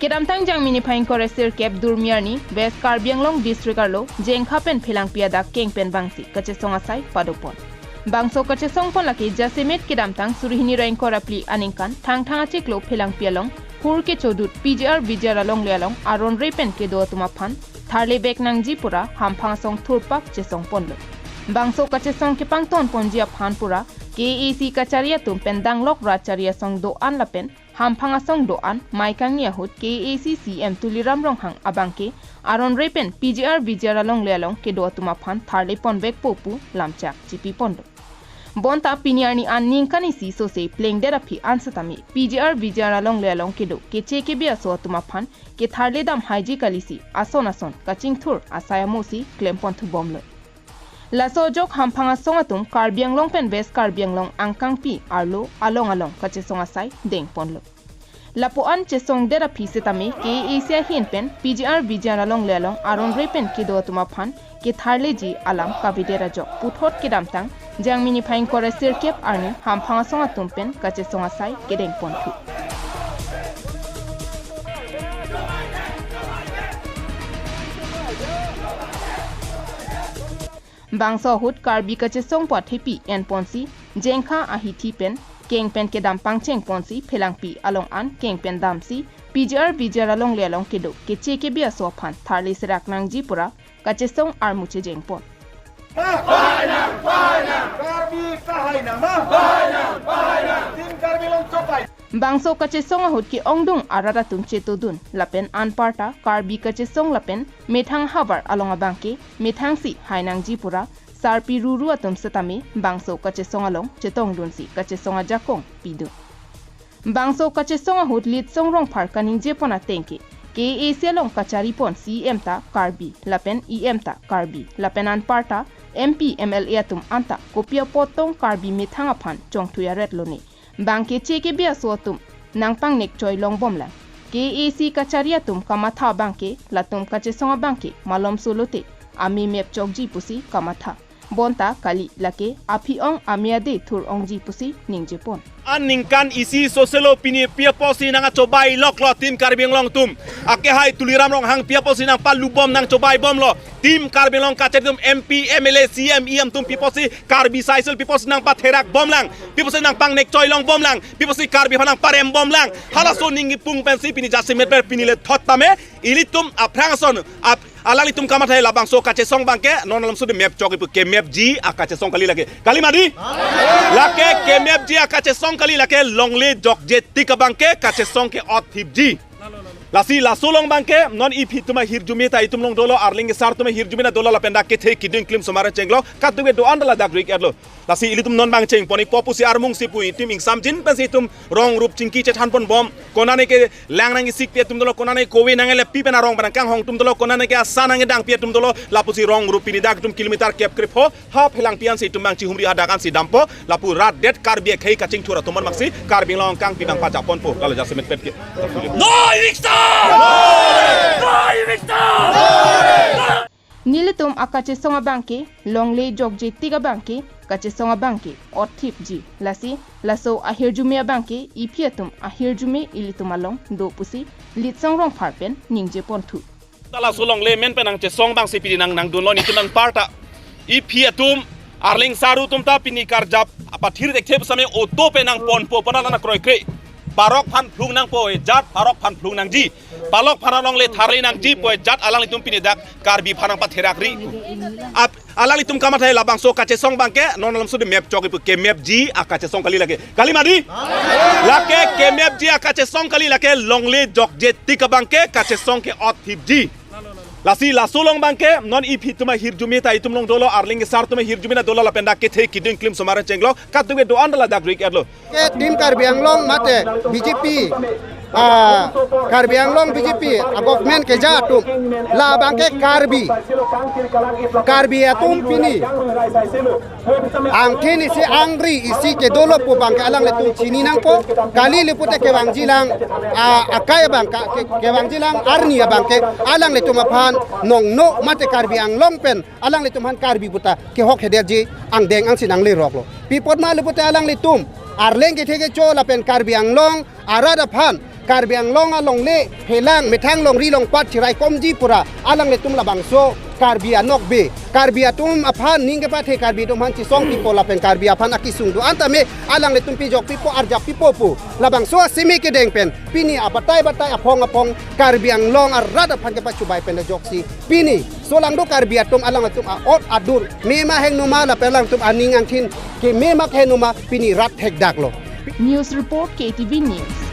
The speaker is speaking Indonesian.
kedam tang jang mini phain koresir kep durmiarni West Karbi Anglong district arlo jengkha pen philang piada keng pen bangsi kachesong asai padopon bangso kachesong pon laki jasimet kedam tang surihini rain korapli aningkan thang achiklo philang pialong hur ke chodut PGR VGR along lealong aronre pen kedo atuma phan tharle bek nangji pura hamphang song thurpak chesong ponlo bangso kachesong ke pangton ponjia phan pura KEC kacharia tum pendang lok racharia song do an lapen hamphanga song do an maikang yahut KEC CM tuliram ronghang abangke aronre pen PGR VGR along lealong kedo atuma phan tharle pon bek popu lamchak chipi pondo bonta piniarni an ningkani si so se playing therapy ansatami PGR VGR along lealong kedo ke cheke bia so atuma phan ke tharle dam haiji kalisi ason kaching thur asaya mosi klempon thu bomlo laso jok hamphanga song atum Karbi Anglong pen West Karbi Anglong angkang pi arlo along kachesong asai deng ponlo lapo an chesong therapy setami ke asia hin pen PGR VGR along lealong aronre pen kedo atuma phan ke tharle ji alam kavidera jo puthot kedam tang jang mini phain kore sirkep arni hamphanga song atum pen kachesong asai kedeng pontu bangso hut Karbi kachesong pot hepi en ponsi jengkha ahi thi pen keng pen kedam pangcheng ponsi phelangpi along an keng pen damsi PGR VGR along lealong kedo ke cheke bia so phan tharle serak nangji pura kachesong armuche jengpon bangso kachesong ahut ki ongdung arara tum chetodun lapen anparta Karbi kachesong lapen methang havar along abangke methang si hainangji pura sarpi ruru atum setami bangso kachesong along chetong dunsi kachesong ajakong pidu bangso kachesong ahut lit song rong phar kaning je pona tenke ke asia long kachari pon CM ta Karbi lapen EM ta Karbi lapen anparta MP MLA atum anta kopia potong Karbi methang aphan chongthuya ret loni bangke cheke bia sotum nangpang nek choi long bomla KEC kacharia tum kamatha bangke latum kachesong bangke malom solote ami mep chokji pusi kamatha bonta kali lake api ong amiade thur ongji pusi ningje pon aningkan isi soselo pini pia posi nang cobai lok lo tim Karbi Anglong tum ake hai tuliram rong hang pia posi nang palu bom nang cobai bom lo tim Karbi Anglong kacetum MP MLA CM EM tum piposi Karbi saisel piposi nang patherak bom lang piposi nang pang nek choi long bom lang piposi Karbi hanang parem bom lang halaso ningi pung pensi pini jasimet ber pini le thottame ilitum aprangason ap alali tum kamathai labang so kachesong bangke non alam sude map chok ke map ji akachesong kali lage kali madi lake ke map ji akachesong kali lake longle jok je tika bangke kachesong ke othip ji lasi lasulong bangke non ipi tuma hirjumi ta itum long dolo arling sar tuma hirjumi na dolo lapenda ke the kiding klim somara chenglo katuge do andala dagrik erlo lasi ilitum non bang cheng poni popusi armung sipui tim ingsam jin pensi tum rong rup chingki che than pon bom konane ke langnang sik pe tum dolo konane kowe nangele pipena rong barang kang hong tum dolo konane ke asanang dang pe tum dolo lapusi rong rup pini dak tum kilometer kep krip ho ha phelang pian si tum bang chi humri adakan si dampo lapu rat det Karbi khei kaching thura tumar maksi Karbi long kang pinang pacha pon po lalo jasemet pet ke no eviction Nilitum akachesong bangke longle jokje tiga bangke kachesong bangke othip ji lasi laso ahirjume bangke ipiatum ahirjume ilitum along do pusi litsong rong pharpen ningje pontu tala sulong le men penang chesong bang si pidi nang dunlo ni tunang parta ipiatum arling saru tum ta pini karjap apa thir dekhe same oto penang pon po panana na kroi kre parok phan phlung nang po jat parok phan phlung nang ji palok phanalong le tharle nang ji po jat alang litum pini dak Karbi phanang pa therak ri ap alang litum kamathai labang so kachesong bangke non alam sude map chok ke map ji akachesong kali lage kali madi lake ke map ji akachesong kali lake longle jok je tika bangke kachesong ke othip ji lasi lasulong bangke non ipi tuma hirjumi ta itum long dolo arling sar tuma hirjumi na dolo lapenda ke the kiding klim somara chenglo katuge do andala dagrik erlo ke tim Karbi Anglong mate BJP Karbi Anglong BJP government ke jatum la bangke Karbi atum pini angkini si angri isi ke dolo po bangke alang letung chini nang po kali lipute ke wangjilang akai bangka ke wangjilang arni bangke alang letung aphan nong no mate Karbi Anglong pen alang letung han Karbi buta ke hok hederji ang deng ang sinang le roklo pipot ma lipute alang letum arleng ke thege cho la pen Karbi Anglong arada phan Karbi along le helang metang long ri long pat chirai komji pura alang le tum labang so Karbi anok be Karbi atum aphan ningke pa the Karbi tum han chi song pipo la pen Karbi aphan akisung do anta me alang le tum pijok pipo arjak pipo pu labang so simi kedeng pen pini abatai apong Karbi along arad aphan ke pa chubai pen joksi pini so lang do Karbi atum alang atum ot adur mema heng numa la pelang tum aning ang thin ke mema heng numa pini rat hek dak lo. News Report KTV News.